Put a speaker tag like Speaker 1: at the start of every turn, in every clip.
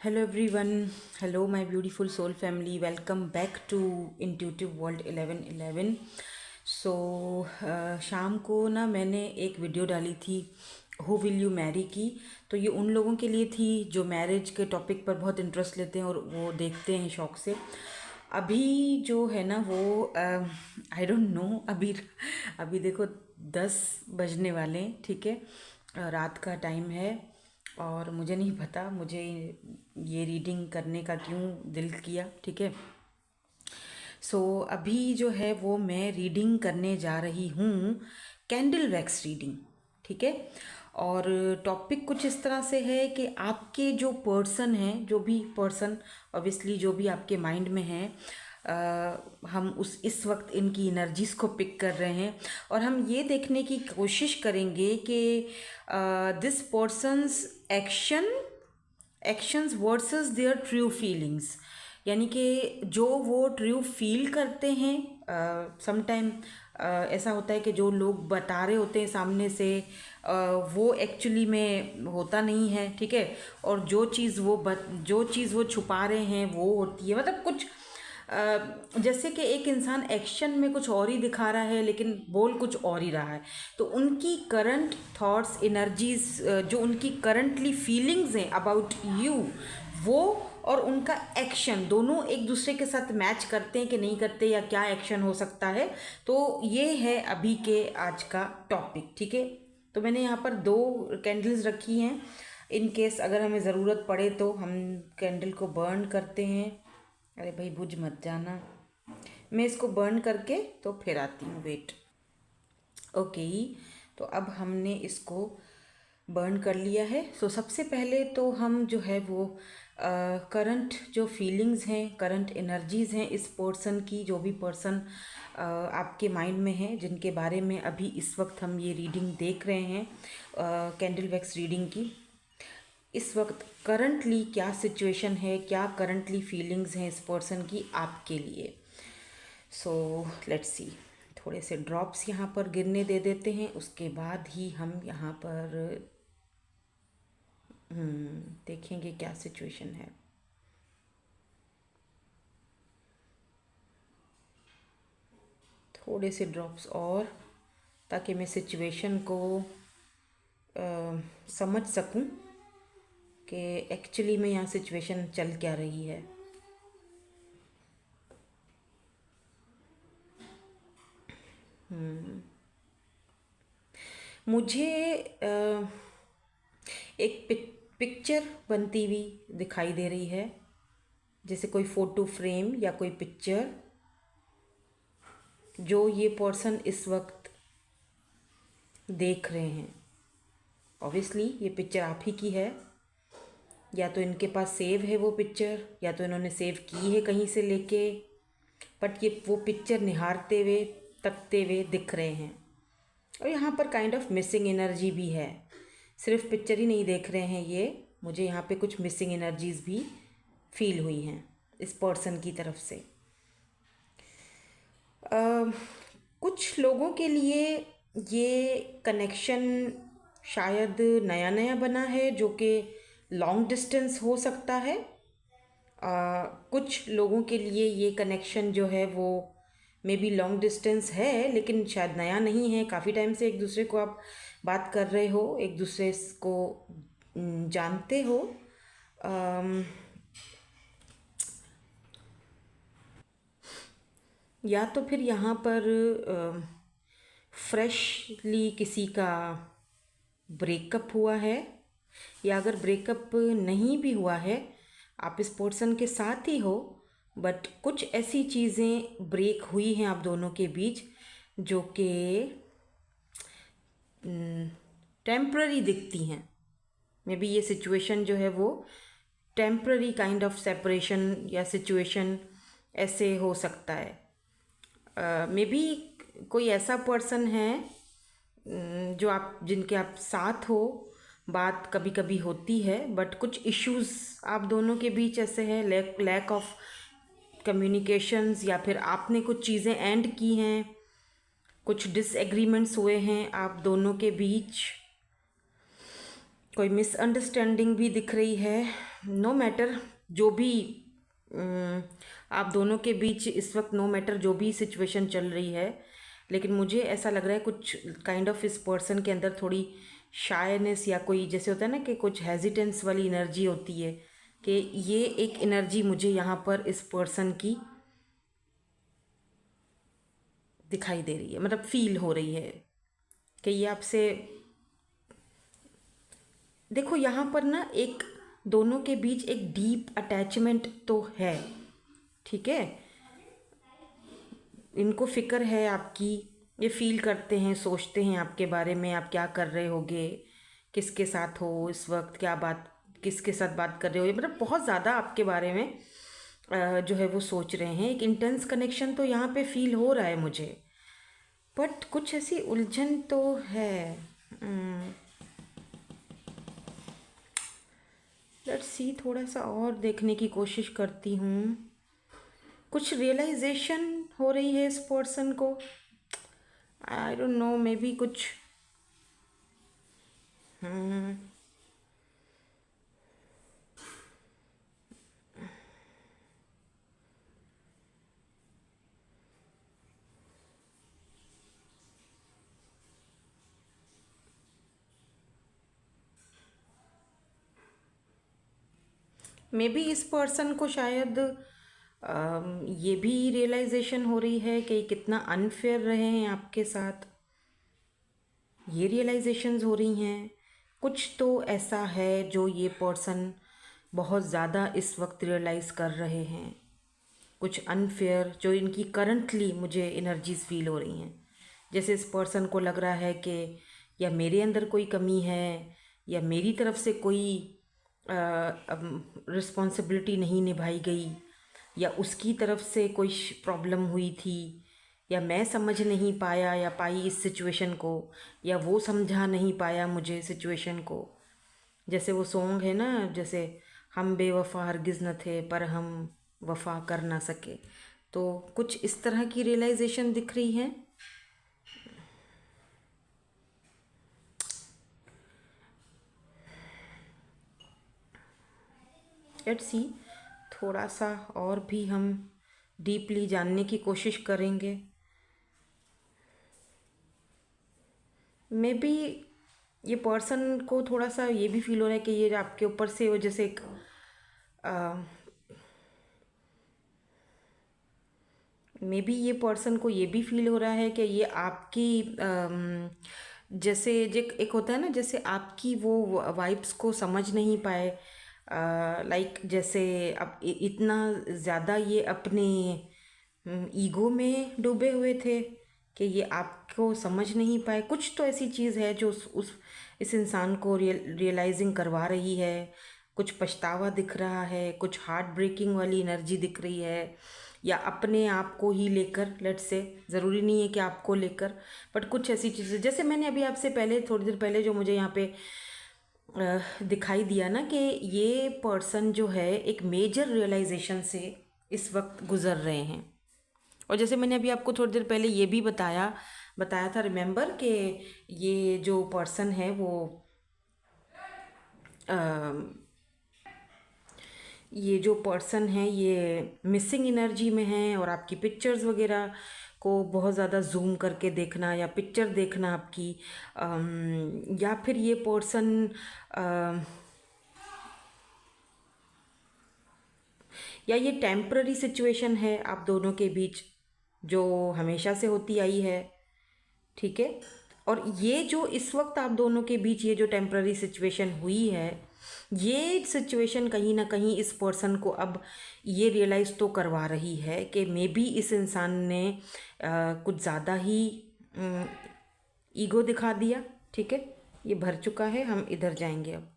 Speaker 1: Hello everyone, hello my beautiful soul family, welcome back to Intuitive World 1111. शाम को ना मैंने एक वीडियो डाली थी हु विल यू मैरी की। तो ये उन लोगों के लिए थी जो मैरिज के टॉपिक पर बहुत इंटरेस्ट लेते हैं और वो देखते हैं शौक से। अभी जो है ना वो आई डोंट नो, अभी अभी देखो 10 बजने वाले हैं, ठीक है। रात का टाइम है और मुझे नहीं पता मुझे ये रीडिंग करने का क्यों दिल किया, ठीक है। अभी जो है वो मैं रीडिंग करने जा रही हूँ, कैंडल वैक्स रीडिंग, ठीक है। और टॉपिक कुछ इस तरह से है कि आपके जो पर्सन हैं, जो भी पर्सन ऑब्वियसली जो भी आपके माइंड में है, हम उस इस वक्त इनकी एनर्जीज़ को पिक कर रहे हैं और हम ये देखने की कोशिश करेंगे कि this persons actions versus their true feelings, यानी कि जो वो ट्रू फील करते हैं। समटाइम ऐसा होता है कि जो लोग बता रहे होते हैं सामने से वो एक्चुअली में होता नहीं है, ठीक है। और जो चीज़ वो छुपा रहे हैं वो होती है, मतलब कुछ जैसे कि एक इंसान एक्शन में कुछ और ही दिखा रहा है लेकिन बोल कुछ और ही रहा है। तो उनकी करंट थॉट्स, एनर्जीज, जो उनकी करंटली फीलिंग्स हैं अबाउट यू, वो और उनका एक्शन दोनों एक दूसरे के साथ मैच करते हैं कि नहीं करते, या क्या एक्शन हो सकता है। तो ये है अभी के आज का टॉपिक, ठीक है। तो मैंने यहाँ पर 2 कैंडल्स रखी हैं, इन केस अगर हमें ज़रूरत पड़े तो हम कैंडल को बर्न करते हैं। अरे भाई बुझ मत जाना, मैं इसको बर्न करके तो फिर आती हूँ, वेट। ओके, तो अब हमने इसको बर्न कर लिया है। सबसे पहले तो हम जो है वो करंट जो फीलिंग्स हैं, करंट एनर्जीज़ हैं इस पर्सन की, जो भी पर्सन आपके माइंड में है, जिनके बारे में अभी इस वक्त हम ये रीडिंग देख रहे हैं, कैंडल वैक्स रीडिंग की। इस वक्त करंटली क्या सिचुएशन है, क्या करंटली फीलिंग्स हैं इस पर्सन की आपके लिए। लेट्स सी, थोड़े से ड्रॉप्स यहाँ पर गिरने दे देते हैं, उसके बाद ही हम यहाँ पर देखेंगे क्या सिचुएशन है। थोड़े से ड्रॉप्स और, ताकि मैं सिचुएशन को समझ सकूं कि एक्चुअली में यहाँ सिचुएशन चल क्या रही है। मुझे एक पिक्चर बनती हुई दिखाई दे रही है, जैसे कोई फ़ोटो फ्रेम या कोई पिक्चर जो ये पर्सन इस वक्त देख रहे हैं। ऑब्वियसली ये पिक्चर आप ही की है, या तो इनके पास सेव है वो पिक्चर, या तो इन्होंने सेव की है कहीं से लेके, बट ये वो पिक्चर निहारते हुए, तकते हुए दिख रहे हैं। और यहाँ पर काइंड ऑफ मिसिंग एनर्जी भी है, सिर्फ पिक्चर ही नहीं देख रहे हैं ये, मुझे यहाँ पे कुछ मिसिंग एनर्जीज भी फील हुई हैं इस पर्सन की तरफ से। कुछ लोगों के लिए ये कनेक्शन शायद नया नया बना है, जो कि लॉन्ग डिस्टेंस हो सकता है। कुछ लोगों के लिए ये कनेक्शन जो है वो मे बी लॉन्ग डिस्टेंस है लेकिन शायद नया नहीं है। काफ़ी टाइम से एक दूसरे को आप बात कर रहे हो, एक दूसरे को जानते हो। या तो फिर यहाँ पर फ्रेशली किसी का ब्रेकअप हुआ है, या अगर ब्रेकअप नहीं भी हुआ है, आप इस पर्सन के साथ ही हो, बट कुछ ऐसी चीज़ें ब्रेक हुई हैं आप दोनों के बीच जो कि टेम्प्ररी दिखती हैं। मे बी ये सिचुएशन जो है वो टेम्प्ररी काइंड ऑफ सेपरेशन या सिचुएशन ऐसे हो सकता है। मे बी कोई ऐसा पर्सन है जो आप, जिनके आप साथ हो, बात कभी कभी होती है, बट कुछ इश्यूज आप दोनों के बीच ऐसे हैं, लैक ऑफ कम्युनिकेशंस, या फिर आपने कुछ चीज़ें एंड की हैं, कुछ डिसएग्रीमेंट्स हुए हैं आप दोनों के बीच। कोई मिसअंडरस्टैंडिंग भी दिख रही है। नो मैटर जो भी आप दोनों के बीच इस वक्त, नो मैटर जो भी सिचुएशन चल रही है, लेकिन मुझे ऐसा लग रहा है कुछ काइंड ऑफ इस पर्सन के अंदर थोड़ी शायनेस, या कोई जैसे होता है ना कि कुछ हेजिटेंस वाली एनर्जी होती है, कि ये एक एनर्जी मुझे यहाँ पर इस पर्सन की दिखाई दे रही है, मतलब फील हो रही है कि ये आपसे, देखो यहाँ पर ना एक दोनों के बीच एक डीप अटैचमेंट तो है, ठीक है। इनको फिक्र है आपकी, ये फील करते हैं, सोचते हैं आपके बारे में, आप क्या कर रहे होगे, किसके साथ हो इस वक्त, क्या बात, किसके साथ बात कर रहे हो, मतलब बहुत ज़्यादा आपके बारे में जो है वो सोच रहे हैं। एक इंटेंस कनेक्शन तो यहाँ पे फील हो रहा है मुझे, बट कुछ ऐसी उलझन तो है। लेट्स सी, थोड़ा सा और देखने की कोशिश करती हूँ। कुछ रियलाइजेशन हो रही है इस पर्सन को, आई डोंट नो, मे बी कुछ मे बी इस पर्सन को शायद ये भी रियलाइजेशन हो रही है कि कितना अनफेयर रहे हैं आपके साथ, ये रियलाइजेशंस हो रही हैं। कुछ तो ऐसा है जो ये पर्सन बहुत ज़्यादा इस वक्त रियलाइज़ कर रहे हैं, कुछ अनफेयर जो इनकी करंटली मुझे एनर्जीज फील हो रही हैं। जैसे इस पर्सन को लग रहा है कि या मेरे अंदर कोई कमी है, या मेरी तरफ से कोई रिस्पॉन्सिबिलिटी नहीं निभाई गई, या उसकी तरफ से कोई प्रॉब्लम हुई थी, या मैं समझ नहीं पाया या पाई इस सिचुएशन को, या वो समझा नहीं पाया मुझे सिचुएशन को। जैसे वो सॉन्ग है ना, जैसे हम बेवफा हरगिज़ न थे पर हम वफा कर ना सके, तो कुछ इस तरह की रियलाइजेशन दिख रही है। लेट्स सी, थोड़ा सा और भी हम डीपली जानने की कोशिश करेंगे। मे बी ये पर्सन को थोड़ा सा ये भी फील हो रहा है कि ये आपके ऊपर से वो जैसे एक मे बी ये पर्सन को ये भी फील हो रहा है कि ये आपकी जैसे एक होता है ना, जैसे आपकी वो वाइब्स को समझ नहीं पाए, लाइक जैसे अब इतना ज़्यादा ये अपने ईगो में डूबे हुए थे कि ये आपको समझ नहीं पाए। कुछ तो ऐसी चीज़ है जो उस इस इंसान को रियलाइजिंग करवा रही है। कुछ पछतावा दिख रहा है, कुछ हार्ट ब्रेकिंग वाली एनर्जी दिख रही है, या अपने आप को ही लेकर, लेट्स से, ज़रूरी नहीं है कि आपको लेकर, बट कुछ ऐसी चीज़ें जैसे मैंने अभी आपसे पहले थोड़ी देर पहले जो मुझे यहाँ पे दिखाई दिया ना, कि ये पर्सन जो है एक मेजर रियलाइजेशन से इस वक्त गुज़र रहे हैं। और जैसे मैंने अभी आपको थोड़ी देर पहले ये भी बताया बताया था, रिमेंबर, कि ये जो पर्सन है वो ये जो पर्सन है ये मिसिंग एनर्जी में है, और आपकी पिक्चर्स वगैरह को बहुत ज़्यादा जूम करके देखना, या पिक्चर देखना आपकी, या फिर ये पर्सन या ये टेम्प्ररी सिचुएशन है आप दोनों के बीच जो हमेशा से होती आई है, ठीक है। और ये जो इस वक्त आप दोनों के बीच ये जो टेम्प्ररी सिचुएशन हुई है, ये सिचुएशन कहीं ना कहीं इस पर्सन को अब ये रियलाइज़ तो करवा रही है कि मे बी इस इंसान ने कुछ ज़्यादा ही ईगो दिखा दिया, ठीक है। ये भर चुका है, हम इधर जाएंगे अब,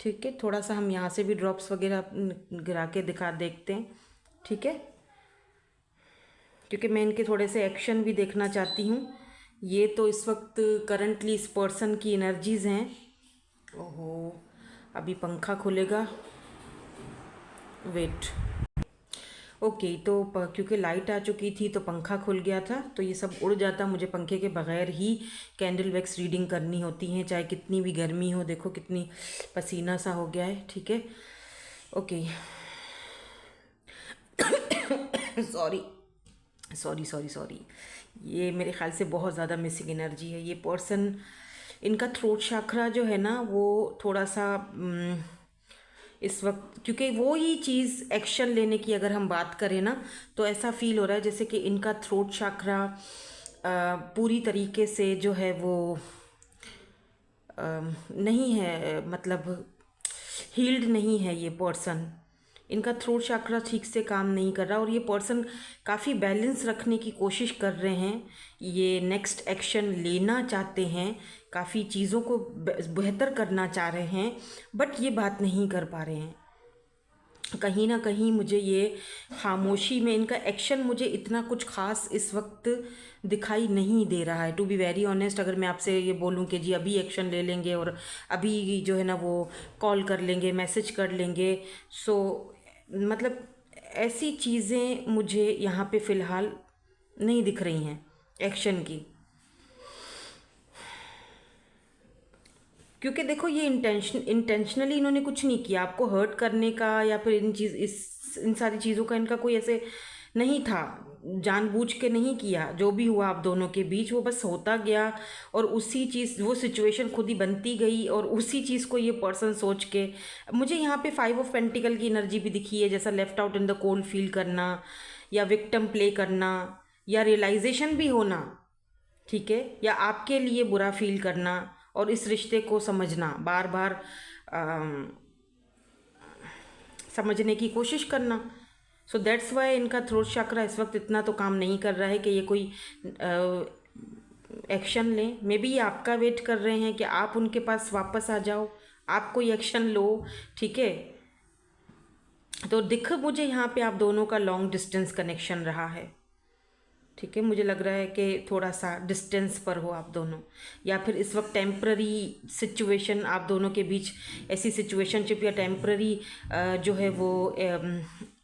Speaker 1: ठीक है। थोड़ा सा हम यहाँ से भी ड्रॉप्स वगैरह गिरा के दिखा देखते हैं, ठीक है, क्योंकि मैं इनके थोड़े से एक्शन भी देखना चाहती हूँ। ये तो इस वक्त करंटली इस पर्सन की एनर्जीज़ हैं। ओहो, अभी पंखा खुलेगा, वेट। ओके, तो क्योंकि लाइट आ चुकी थी तो पंखा खुल गया था, तो ये सब उड़ जाता। मुझे पंखे के बगैर ही कैंडल वैक्स रीडिंग करनी होती है, चाहे कितनी भी गर्मी हो। देखो कितनी पसीना सा हो गया है। ठीक है, okay. Sorry sorry sorry sorry, ये मेरे ख्याल से बहुत ज़्यादा मिसिंग एनर्जी है। ये पर्सन, इनका थ्रोट शाखरा जो है ना वो थोड़ा सा इस वक्त, क्योंकि वो ही चीज़ एक्शन लेने की अगर हम बात करें ना, तो ऐसा फील हो रहा है जैसे कि इनका थ्रोट शाखरा पूरी तरीके से जो है वो नहीं है, मतलब हील्ड नहीं है ये पर्सन। इनका थ्रोट चक्र ठीक से काम नहीं कर रहा, और ये पर्सन काफ़ी बैलेंस रखने की कोशिश कर रहे हैं। ये नेक्स्ट एक्शन लेना चाहते हैं, काफ़ी चीज़ों को बेहतर करना चाह रहे हैं, बट ये बात नहीं कर पा रहे हैं। कहीं ना कहीं मुझे ये खामोशी में इनका एक्शन मुझे इतना कुछ खास इस वक्त दिखाई नहीं दे रहा है। टू बी वेरी ऑनेस्ट, अगर मैं आपसे ये बोलूँ कि जी अभी एक्शन ले लेंगे और अभी जो है ना वो कॉल कर लेंगे, मैसेज कर लेंगे, सो मतलब ऐसी चीज़ें मुझे यहाँ पे फ़िलहाल नहीं दिख रही हैं एक्शन की। क्योंकि देखो ये इंटेंशनली इन्होंने कुछ नहीं किया आपको हर्ट करने का, या फिर इन सारी चीज़ों का इनका कोई ऐसे नहीं था, जानबूझ के नहीं किया। जो भी हुआ आप दोनों के बीच वो बस होता गया, और उसी चीज़, वो सिचुएशन खुद ही बनती गई, और उसी चीज़ को ये पर्सन सोच के, मुझे यहाँ पे 5 ऑफ पेंटिकल की एनर्जी भी दिखी है, जैसा left out in the cold feel करना, या विक्टिम प्ले करना, या रियलाइजेशन भी होना, ठीक है, या आपके लिए बुरा फील करना और इस रिश्ते को समझना, बार बार समझने की कोशिश करना। सो दैट्स वाई इनका थ्रोट चक्र इस वक्त इतना तो काम नहीं कर रहा है कि ये कोई एक्शन लें। मे बी ये आपका वेट कर रहे हैं कि आप उनके पास वापस आ जाओ, आप कोई एक्शन लो, ठीक है। तो दिख मुझे यहाँ पे आप दोनों का लॉन्ग डिस्टेंस कनेक्शन रहा है, ठीक है। मुझे लग रहा है कि थोड़ा सा डिस्टेंस पर हो आप दोनों, या फिर इस वक्त टेम्प्ररी सिचुएशन आप दोनों के बीच, ऐसी सिचुएशनशिप या टेम्प्ररी जो है वो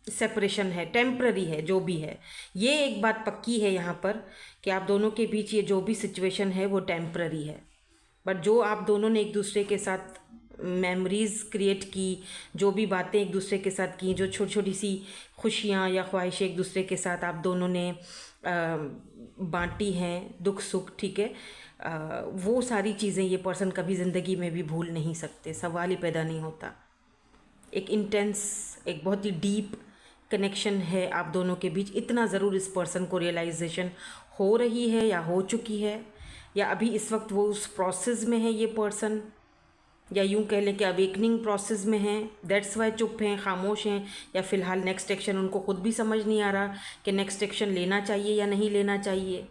Speaker 1: सेपरेशन है, टेम्प्ररी है, जो भी है। ये एक बात पक्की है यहाँ पर कि आप दोनों के बीच ये जो भी सिचुएशन है वो टेम्प्ररी है, बट जो आप दोनों ने एक दूसरे के साथ मेमोरीज़ क्रिएट की, जो भी बातें एक दूसरे के साथ की, जो छोटी छोटी सी खुशियाँ या ख्वाहिशें एक दूसरे के साथ आप दोनों ने बांटी हैं, दुख सुख, ठीक है, वो सारी चीज़ें ये पर्सन कभी ज़िंदगी में भी भूल नहीं सकते, सवाल ही पैदा नहीं होता। एक इंटेंस, एक बहुत ही डीप कनेक्शन है आप दोनों के बीच। इतना ज़रूर इस पर्सन को रियलाइजेशन हो रही है, या हो चुकी है, या अभी इस वक्त वो उस प्रोसेस में है ये पर्सन, या यूँ कह लें कि अवेकनिंग प्रोसेस में हैं। दैट्स वाई चुप हैं, खामोश हैं, या फ़िलहाल नेक्स्ट एक्शन उनको खुद भी समझ नहीं आ रहा कि नेक्स्ट एक्शन लेना चाहिए या नहीं लेना चाहिए।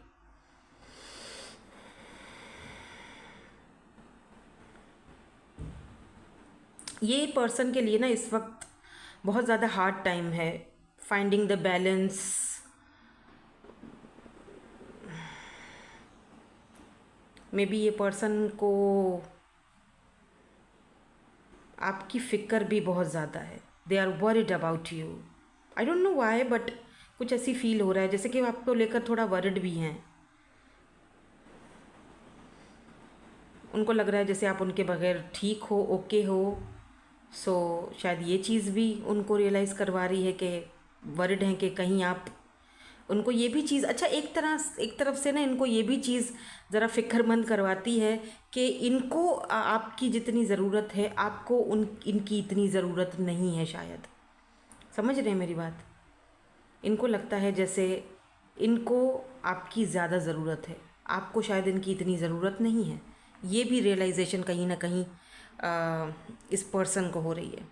Speaker 1: ये पर्सन के लिए ना इस वक्त बहुत ज़्यादा हार्ड टाइम है, finding the balance. Maybe ये पर्सन को आपकी फ़िक्र भी बहुत ज़्यादा है, they are worried about you. I don't know why, but कुछ ऐसी फील हो रहा है जैसे कि वो आपको लेकर थोड़ा वरिड भी हैं। उनको लग रहा है जैसे आप उनके बगैर ठीक हो, ओके हो। सो शायद ये चीज़ भी उनको रियलाइज़ करवा रही है कि वरिड हैं कि कहीं आप, उनको ये भी चीज़, अच्छा एक तरफ से ना इनको ये भी चीज़ ज़रा फ़िक्रमंद करवाती है कि इनको आपकी जितनी ज़रूरत है आपको इनकी इतनी ज़रूरत नहीं है शायद। समझ रहे हैं मेरी बात? इनको लगता है जैसे इनको आपकी ज़्यादा ज़रूरत है, आपको शायद इनकी इतनी ज़रूरत नहीं है। ये भी रियलाइजेशन कहीं ना कहीं इस पर्सन को हो रही है।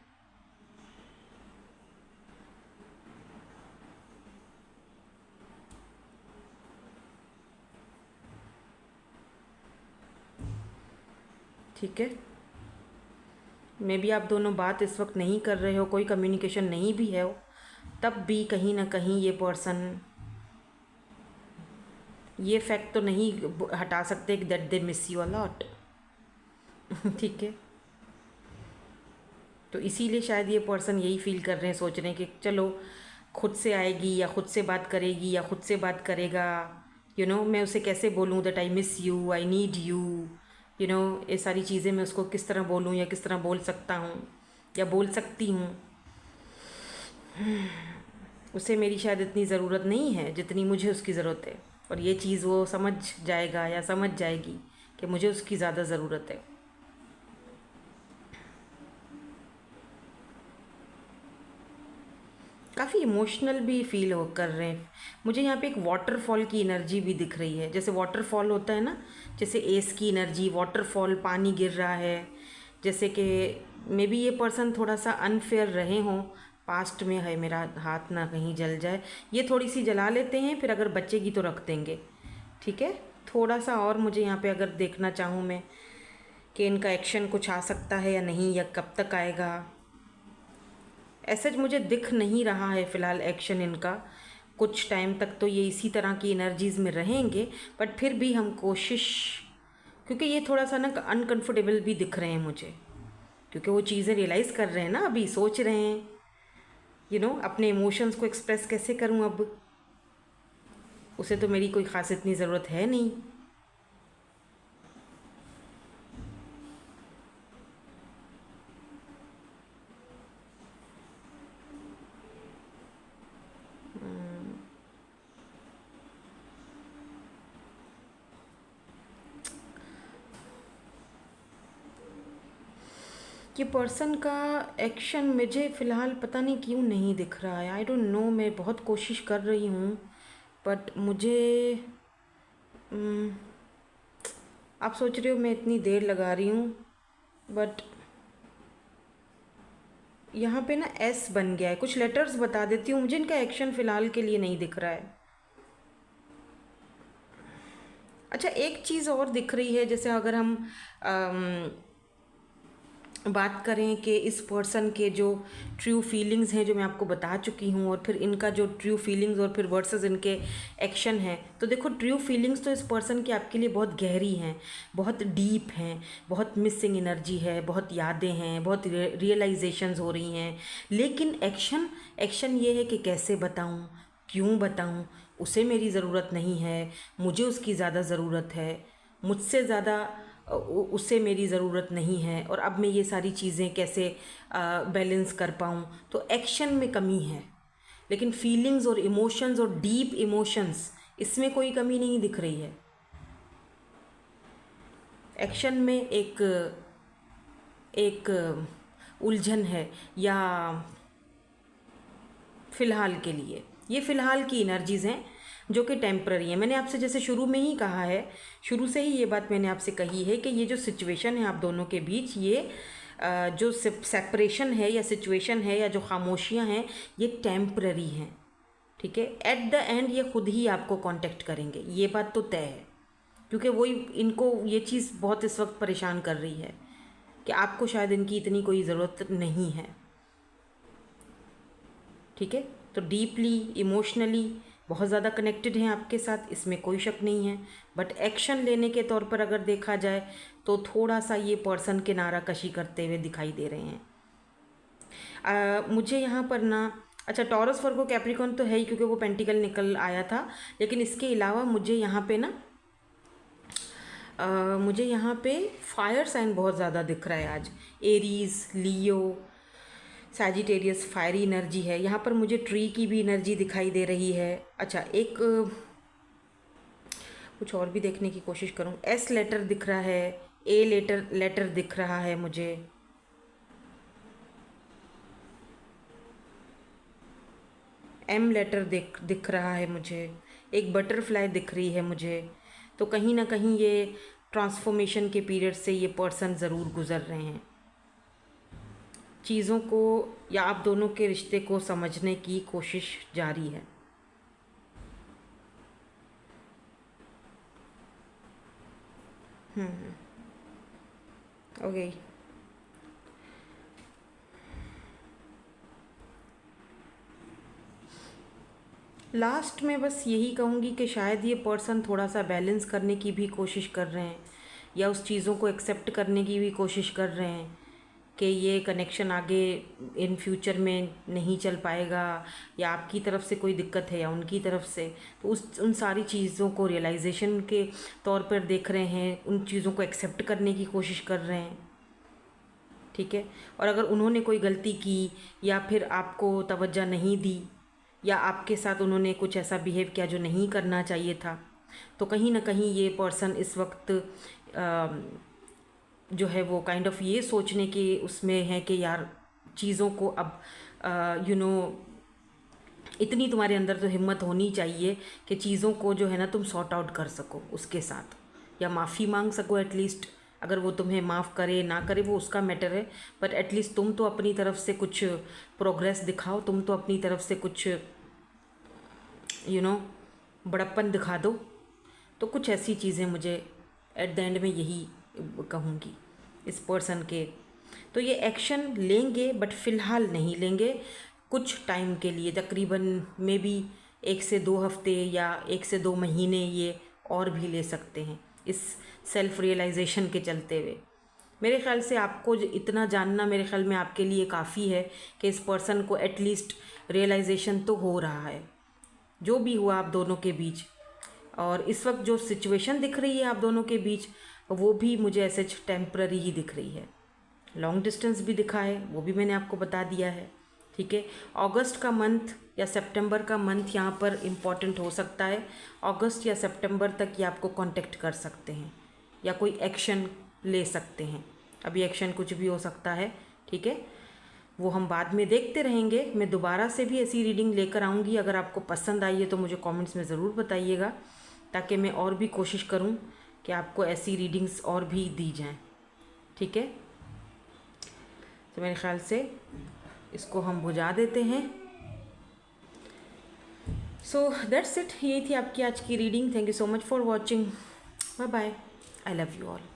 Speaker 1: ठीक है, मे बी आप दोनों बात इस वक्त नहीं कर रहे हो, कोई कम्युनिकेशन नहीं भी है, तब भी कहीं ना कहीं ये पर्सन ये फैक्ट तो नहीं हटा सकते कि that they miss you a lot. ठीक है, तो इसीलिए शायद ये पर्सन यही फील कर रहे हैं, सोच रहे हैं कि चलो खुद से आएगी या खुद से बात करेगी या खुद से बात करेगा, मैं उसे कैसे बोलूँ that I miss you, I need you, ये सारी चीज़ें मैं उसको किस तरह बोलूँ या किस तरह बोल सकता हूँ या बोल सकती हूँ। उसे मेरी शायद इतनी ज़रूरत नहीं है जितनी मुझे उसकी ज़रूरत है, और ये चीज़ वो समझ जाएगा या समझ जाएगी कि मुझे उसकी ज़्यादा ज़रूरत है। काफ़ी इमोशनल भी फील हो कर रहे हैं। मुझे यहाँ पे एक वाटरफॉल की एनर्जी भी दिख रही है, जैसे वाटरफॉल होता है ना, जैसे एस की एनर्जी, वाटरफॉल, पानी गिर रहा है। जैसे कि मे बी ये पर्सन थोड़ा सा अनफेयर रहे हों पास्ट में। है मेरा हाथ ना कहीं जल जाए, ये थोड़ी सी जला लेते हैं, फिर अगर बचेगी तो रख देंगे। ठीक है, थोड़ा सा और मुझे यहाँ पे अगर देखना चाहूँ मैं कि इनका एक्शन कुछ आ सकता है या नहीं, या कब तक आएगा। ऐसा मुझे दिख नहीं रहा है फ़िलहाल एक्शन इनका। कुछ टाइम तक तो ये इसी तरह की एनर्जीज़ में रहेंगे, बट फिर भी हम कोशिश, क्योंकि ये थोड़ा सा ना अनकंफर्टेबल भी दिख रहे हैं मुझे, क्योंकि वो चीज़ें रियलाइज़ कर रहे हैं ना, अभी सोच रहे हैं अपने इमोशंस को एक्सप्रेस कैसे करूं। अब उसे तो मेरी कोई ख़ास इतनी ज़रूरत है नहीं। ये पर्सन का एक्शन मुझे फ़िलहाल पता नहीं क्यों नहीं दिख रहा है। आई डोंट नो, मैं बहुत कोशिश कर रही हूँ, बट मुझे आप सोच रहे हो मैं इतनी देर लगा रही हूँ, बट यहाँ पे ना एस बन गया है। कुछ लेटर्स बता देती हूँ, मुझे इनका एक्शन फ़िलहाल के लिए नहीं दिख रहा है। अच्छा, एक चीज़ और दिख रही है, जैसे अगर हम बात करें कि इस पर्सन के जो ट्रू फीलिंग्स हैं, जो मैं आपको बता चुकी हूँ, और फिर इनका जो ट्रू फीलिंग्स और फिर वर्सेस इनके एक्शन है, तो देखो ट्रू फीलिंग्स तो इस पर्सन की आपके लिए बहुत गहरी हैं, बहुत डीप हैं, बहुत मिसिंग एनर्जी है, बहुत यादें हैं, बहुत रियलाइजेशंस हो रही हैं। लेकिन एक्शन ये है कि कैसे बताऊँ, क्यों बताऊँ, उसे मेरी ज़रूरत नहीं है, मुझे उसकी ज़्यादा ज़रूरत है, मुझसे ज़्यादा उससे मेरी ज़रूरत नहीं है, और अब मैं ये सारी चीज़ें कैसे बैलेंस कर पाऊँ। तो एक्शन में कमी है, लेकिन फीलिंग्स और इमोशंस और डीप इमोशंस, इसमें कोई कमी नहीं दिख रही है। एक्शन में एक उलझन है, या फ़िलहाल के लिए ये फ़िलहाल की एनर्जीज़ हैं जो कि टेम्प्ररी है। मैंने आपसे जैसे शुरू में ही कहा है, शुरू से ही ये बात मैंने आपसे कही है कि ये जो सिचुएशन है आप दोनों के बीच, ये जो सेपरेशन है या सिचुएशन है या जो खामोशियाँ हैं, ये टेम्प्ररी हैं। ठीक है, एट द एंड ये खुद ही आपको कांटेक्ट करेंगे, ये बात तो तय है, क्योंकि वही इनको ये चीज़ बहुत इस वक्त परेशान कर रही है कि आपको शायद इनकी इतनी कोई ज़रूरत नहीं है। ठीक है, तो डीपली इमोशनली बहुत ज़्यादा कनेक्टेड हैं आपके साथ, इसमें कोई शक नहीं है। बट एक्शन लेने के तौर पर अगर देखा जाए तो थोड़ा सा ये पर्सन किनारा कशी करते हुए दिखाई दे रहे हैं। मुझे यहाँ पर ना, अच्छा टॉरस वर्गो कैप्रिकॉन तो है ही, क्योंकि वो पेंटिकल निकल आया था, लेकिन इसके अलावा मुझे यहाँ पे ना मुझे यहाँ पे फायर साइन बहुत ज़्यादा दिख रहा है आज। एरीज़, लियो, सैजिटेरियस, फायरी एनर्जी है यहाँ पर। मुझे ट्री की भी एनर्जी दिखाई दे रही है। अच्छा, एक कुछ और भी देखने की कोशिश करूँ। एस लेटर दिख रहा है, ए लेटर दिख रहा है मुझे, एम लेटर दिख रहा है मुझे, एक बटरफ्लाई दिख रही है मुझे। तो कहीं ना कहीं ये ट्रांसफॉर्मेशन के पीरियड से ये पर्सन ज़रूर गुज़र रहे हैं। चीज़ों को या आप दोनों के रिश्ते को समझने की कोशिश जारी है। ओके, लास्ट में बस यही कहूँगी कि शायद ये पर्सन थोड़ा सा बैलेंस करने की भी कोशिश कर रहे हैं, या उस चीज़ों को एक्सेप्ट करने की भी कोशिश कर रहे हैं कि ये कनेक्शन आगे इन फ्यूचर में नहीं चल पाएगा, या आपकी तरफ से कोई दिक्कत है या उनकी तरफ से, तो उन सारी चीज़ों को रियलाइजेशन के तौर पर देख रहे हैं, उन चीज़ों को एक्सेप्ट करने की कोशिश कर रहे हैं, ठीक है। और अगर उन्होंने कोई गलती की या फिर आपको तवज्जो नहीं दी, या आपके साथ उन्होंने कुछ ऐसा बिहेव किया जो नहीं करना चाहिए था, तो कहीं ना कहीं ये पर्सन इस वक्त जो है वो काइंड ऑफ ये सोचने के उसमें है कि यार चीज़ों को अब इतनी तुम्हारे अंदर तो हिम्मत होनी चाहिए कि चीज़ों को जो है ना तुम सॉर्ट आउट कर सको उसके साथ, या माफ़ी मांग सको एटलीस्ट। अगर वो तुम्हें माफ़ करे ना करे वो उसका मैटर है, बट एटलीस्ट तुम तो अपनी तरफ से कुछ प्रोग्रेस दिखाओ, तुम तो अपनी तरफ से कुछ बड़प्पन दिखा दो। तो कुछ ऐसी चीज़ें मुझे एट द एंड में यही कहूँगी इस पर्सन के। तो ये एक्शन लेंगे बट फ़िलहाल नहीं लेंगे, कुछ टाइम के लिए, तकरीबन मे बी 1 से 2 हफ्ते या 1 से 2 महीने ये और भी ले सकते हैं इस सेल्फ रियलाइजेशन के चलते हुए। मेरे ख़्याल से आपको इतना जानना मेरे ख़्याल में आपके लिए काफ़ी है कि इस पर्सन को एटलीस्ट रियलाइजेशन तो हो रहा है जो भी हुआ आप दोनों के बीच। और इस वक्त जो सिचुएशन दिख रही है आप दोनों के बीच, वो भी मुझे ऐसे टेम्प्ररी ही दिख रही है। लॉन्ग डिस्टेंस भी दिखा है, वो भी मैंने आपको बता दिया है, ठीक है। अगस्त का मंथ या सितंबर का मंथ यहाँ पर इम्पॉर्टेंट हो सकता है। अगस्त या सितंबर तक ये आपको कांटेक्ट कर सकते हैं या कोई एक्शन ले सकते हैं। अभी एक्शन कुछ भी हो सकता है, ठीक है, वो हम बाद में देखते रहेंगे। मैं दोबारा से भी ऐसी रीडिंग लेकर आऊँगी। अगर आपको पसंद आई है तो मुझे कमेंट्स में ज़रूर बताइएगा, ताकि मैं और भी कोशिश करूँ कि आपको ऐसी रीडिंग्स और भी दी जाएं, ठीक है। तो मेरे ख़्याल से इसको हम बुझा देते हैं। सो दैट्स इट, यही थी आपकी आज की reading. Thank you so much for watching. Bye bye, I love you all.